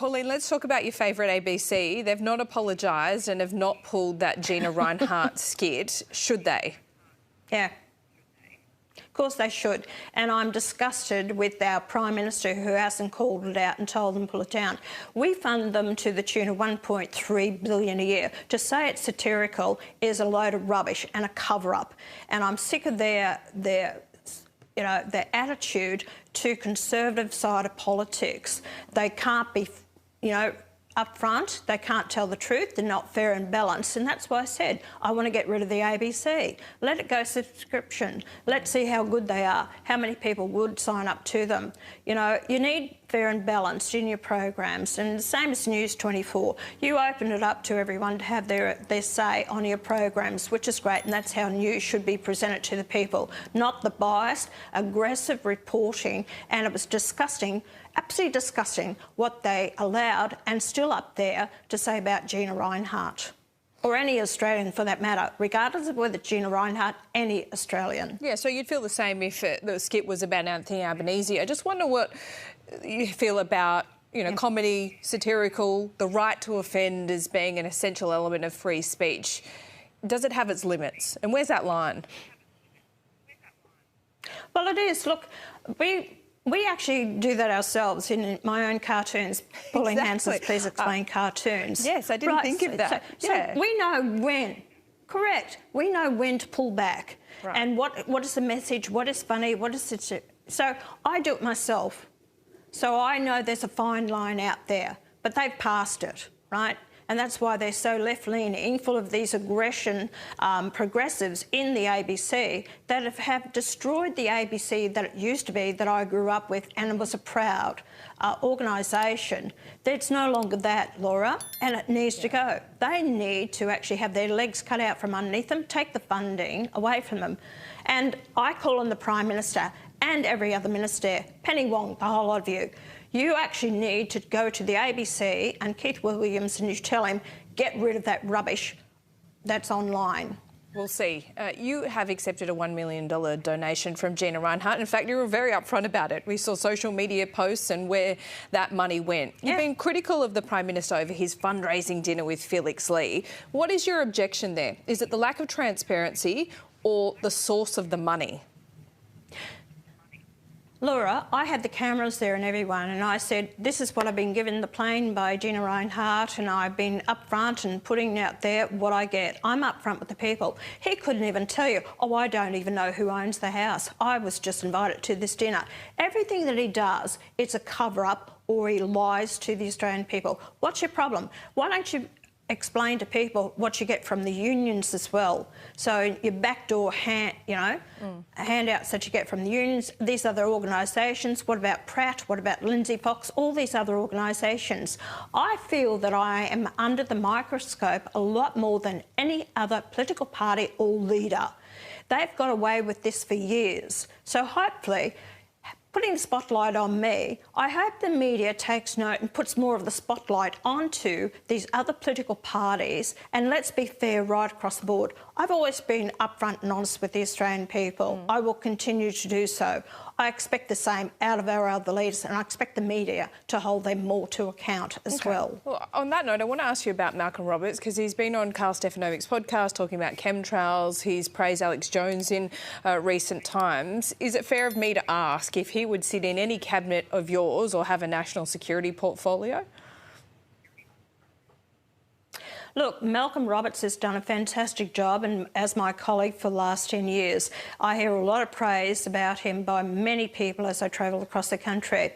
Pauline, let's talk about your favourite ABC. They've not apologised and have not pulled that Gina Rinehart skit. Should they? Yeah. Of course they should. And I'm disgusted with our Prime Minister who hasn't called it out and told them to pull it down. We fund them to the tune of $1.3 billion a year. To say it's satirical is a load of rubbish and a cover-up. And I'm sick of their attitude to conservative side of politics. They can't be, up front. They can't tell the truth. They're not fair and balanced. And that's why I said I want to get rid of the ABC. Let it go subscription. Let's see how good they are, how many people would sign up to them. You need fair and balanced in your programs. And the same as News 24. You open it up to everyone to have their say on your programs, which is great. And that's how news should be presented to the people, not the biased, aggressive reporting. And it was disgusting, absolutely disgusting, what they allowed and still up there to say about Gina Rinehart. Or any Australian for that matter, regardless of whether Gina Rinehart, any Australian. Yeah, so you'd feel the same if the skit was about Anthony Albanese. I just wonder what you feel about, comedy, satirical, the right to offend as being an essential element of free speech. Does it have its limits? And where's that line? Well, it is. Look, we actually do that ourselves in my own cartoons. Pauline Hanson's Please Explain cartoons. Yes, I didn't think of that. So we know when. Correct. We know when to pull back. Right. And what is the message, what is funny, what is it. So I do it myself. So I know there's a fine line out there, but they've passed it, right? And that's why they're so left-leaning, full of these aggression progressives in the ABC that have destroyed the ABC that it used to be, that I grew up with, and it was a proud organisation. It's no longer that, Laura, and it needs to go. They need to actually have their legs cut out from underneath them, take the funding away from them. And I call on the Prime Minister and every other minister, Penny Wong, the whole lot of you. You actually need to go to the ABC and Keith Williams and you tell him, get rid of that rubbish that's online. We'll see. You have accepted a $1 million donation from Gina Rinehart. In fact, you were very upfront about it. We saw social media posts and where that money went. You've been critical of the Prime Minister over his fundraising dinner with Felix Lee. What is your objection there? Is it the lack of transparency or the source of the money? Laura, I had the cameras there and everyone, and I said, this is what I've been given the plane by Gina Rinehart, and I've been upfront and putting out there what I get. I'm upfront with the people. He couldn't even tell you, I don't even know who owns the house. I was just invited to this dinner. Everything that he does, it's a cover-up or he lies to the Australian people. What's your problem? Why don't you explain to people what you get from the unions as well? So your backdoor handouts that you get from the unions, these other organisations. What about Pratt? What about Lindsay Fox? All these other organisations. I feel that I am under the microscope a lot more than any other political party or leader. They've got away with this for years. So hopefully, putting the spotlight on me, I hope the media takes note and puts more of the spotlight onto these other political parties, and let's be fair right across the board. I've always been upfront and honest with the Australian people. I will continue to do so. I expect the same out of our other leaders, and I expect the media to hold them more to account as well. Well, on that note, I want to ask you about Malcolm Roberts, because he's been on Carl Stefanovic's podcast talking about chemtrails. He's praised Alex Jones in recent times. Is it fair of me to ask if he would sit in any cabinet of yours or have a national security portfolio? Look, Malcolm Roberts has done a fantastic job, and as my colleague for the last 10 years, I hear a lot of praise about him by many people as I travel across the country.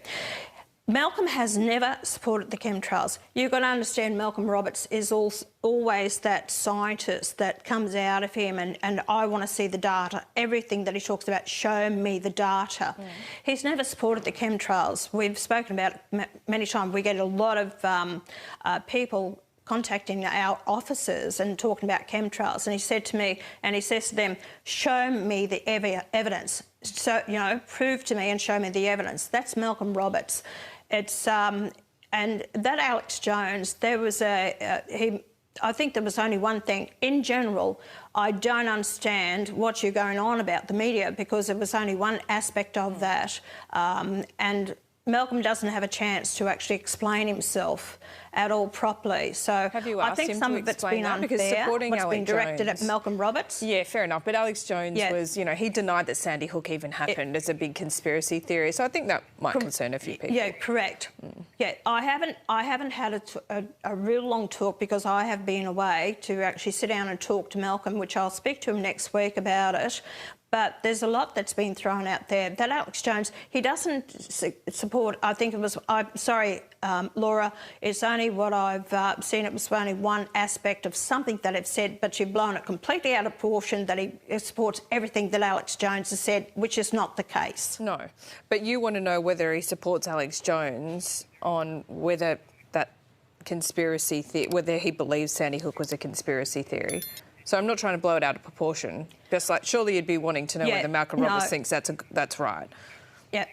Malcolm has never supported the chemtrails. You've got to understand Malcolm Roberts is always that scientist that comes out of him, and I want to see the data. Everything that he talks about, show me the data. He's never supported the chemtrails. We've spoken about it many times. We get a lot of people contacting our officers and talking about chemtrails, and he said to me, and he says to them, show me the evidence. So, prove to me and show me the evidence. That's Malcolm Roberts. It's and that Alex Jones, there was I think there was only one thing. In general, I don't understand what you're going on about the media, because there was only one aspect of that, and Malcolm doesn't have a chance to actually explain himself at all properly. So have you I asked think him some to of it's explain been that? Because unfair. supporting What's Alex been directed Jones, at Malcolm Roberts. Yeah, fair enough. But Alex Jones was, you know, he denied that Sandy Hook even happened as a big conspiracy theory. So I think that might concern a few people. Yeah, correct. Yeah, I haven't had a real long talk because I have been away to actually sit down and talk to Malcolm, which I'll speak to him next week about it. But there's a lot that's been thrown out there. That Alex Jones, he doesn't support, I think it was, Laura, it's only what I've seen, it was only one aspect of something that I've said, but you've blown it completely out of proportion that he supports everything that Alex Jones has said, which is not the case. No, but you want to know whether he supports Alex Jones on whether that conspiracy whether he believes Sandy Hook was a conspiracy theory. So I'm not trying to blow it out of proportion. Just like, surely you'd be wanting to know whether Malcolm Roberts thinks that's right. Yeah.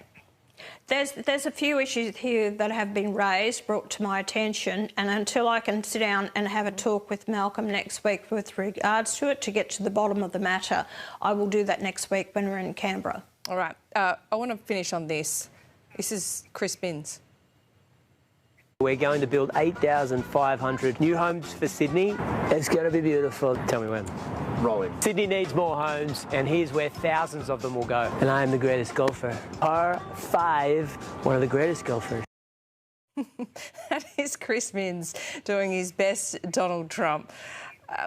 There's a few issues here that have been raised, brought to my attention, and until I can sit down and have a talk with Malcolm next week with regards to it to get to the bottom of the matter, I will do that next week when we're in Canberra. All right. I want to finish on this. This is Chris Minns. We're going to build 8,500 new homes for Sydney. It's going to be beautiful. Tell me when. Rolling. Sydney needs more homes, and here's where thousands of them will go. And I am the greatest golfer. Par 5, one of the greatest golfers. That is Chris Minns doing his best Donald Trump.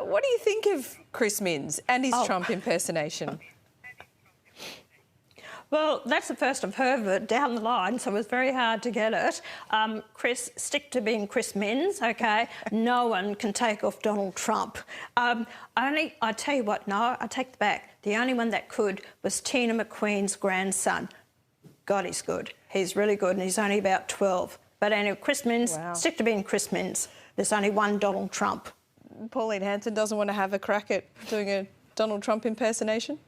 What do you think of Chris Minns and his Trump impersonation? Well, that's the first I've heard of it down the line, so it was very hard to get it. Chris, stick to being Chris Minns, OK? No one can take off Donald Trump. I tell you what, no, I take it back. The only one that could was Tina McQueen's grandson. God, he's good. He's really good, and he's only about 12. But anyway, Chris Minns, stick to being Chris Minns. There's only one Donald Trump. Pauline Hanson doesn't want to have a crack at doing a Donald Trump impersonation?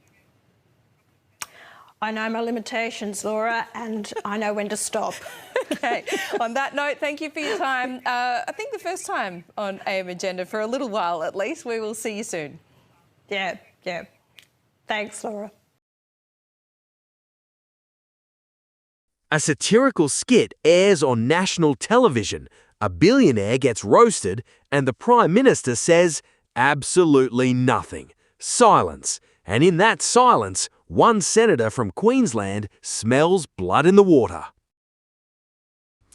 I know my limitations, Laura, and I know when to stop. OK. On that note, thank you for your time. I think the first time on AM Agenda for a little while at least. We will see you soon. Yeah. Thanks, Laura. A satirical skit airs on national television. A billionaire gets roasted and the Prime Minister says absolutely nothing. Silence. And in that silence, one senator from Queensland smells blood in the water.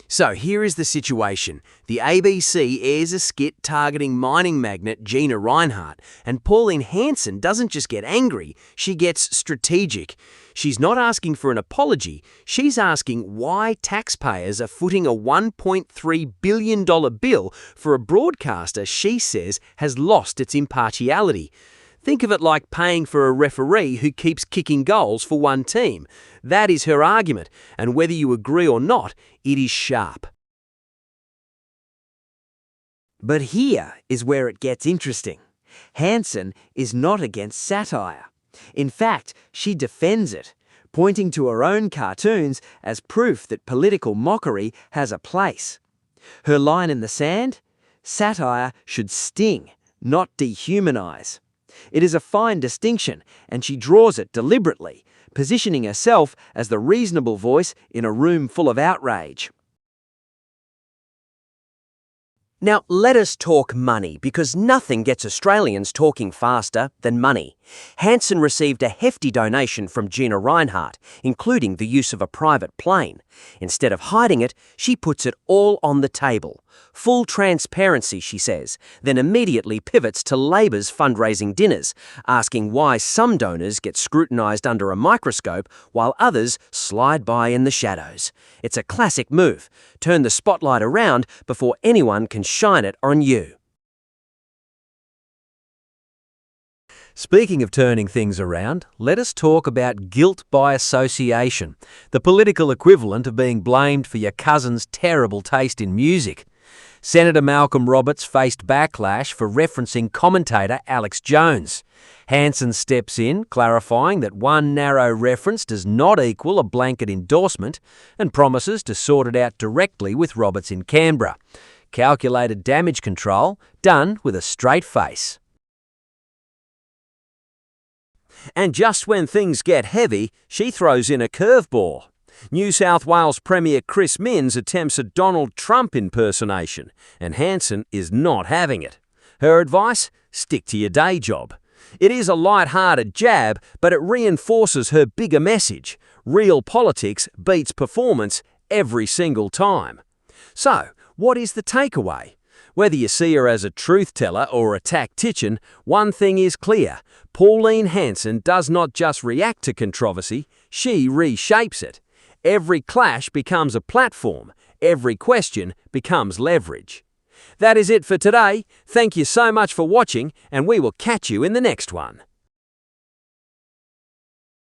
So here is the situation. The ABC airs a skit targeting mining magnate Gina Rinehart, and Pauline Hanson doesn't just get angry, she gets strategic. She's not asking for an apology, she's asking why taxpayers are footing a $1.3 billion bill for a broadcaster she says has lost its impartiality. Think of it like paying for a referee who keeps kicking goals for one team. That is her argument, and whether you agree or not, it is sharp. But here is where it gets interesting. Hanson is not against satire. In fact, she defends it, pointing to her own cartoons as proof that political mockery has a place. Her line in the sand? Satire should sting, not dehumanize. It is a fine distinction, and she draws it deliberately, positioning herself as the reasonable voice in a room full of outrage. Now, let us talk money, because nothing gets Australians talking faster than money. Hanson received a hefty donation from Gina Rinehart, including the use of a private plane. Instead of hiding it, she puts it all on the table. Full transparency, she says, then immediately pivots to Labor's fundraising dinners, asking why some donors get scrutinised under a microscope while others slide by in the shadows. It's a classic move. Turn the spotlight around before anyone can shine it on you. Speaking of turning things around, let us talk about guilt by association, the political equivalent of being blamed for your cousin's terrible taste in music. Senator Malcolm Roberts faced backlash for referencing commentator Alex Jones. Hanson steps in, clarifying that one narrow reference does not equal a blanket endorsement, and promises to sort it out directly with Roberts in Canberra. Calculated damage control, done with a straight face. And just when things get heavy, she throws in a curveball. New South Wales Premier Chris Minns attempts a Donald Trump impersonation, and Hanson is not having it. Her advice? Stick to your day job. It is a light-hearted jab, but it reinforces her bigger message. Real politics beats performance every single time. So, what is the takeaway? Whether you see her as a truth-teller or a tactician, one thing is clear. Pauline Hanson does not just react to controversy, she reshapes it. Every clash becomes a platform. Every question becomes leverage. That is it for today. Thank you so much for watching, and we will catch you in the next one.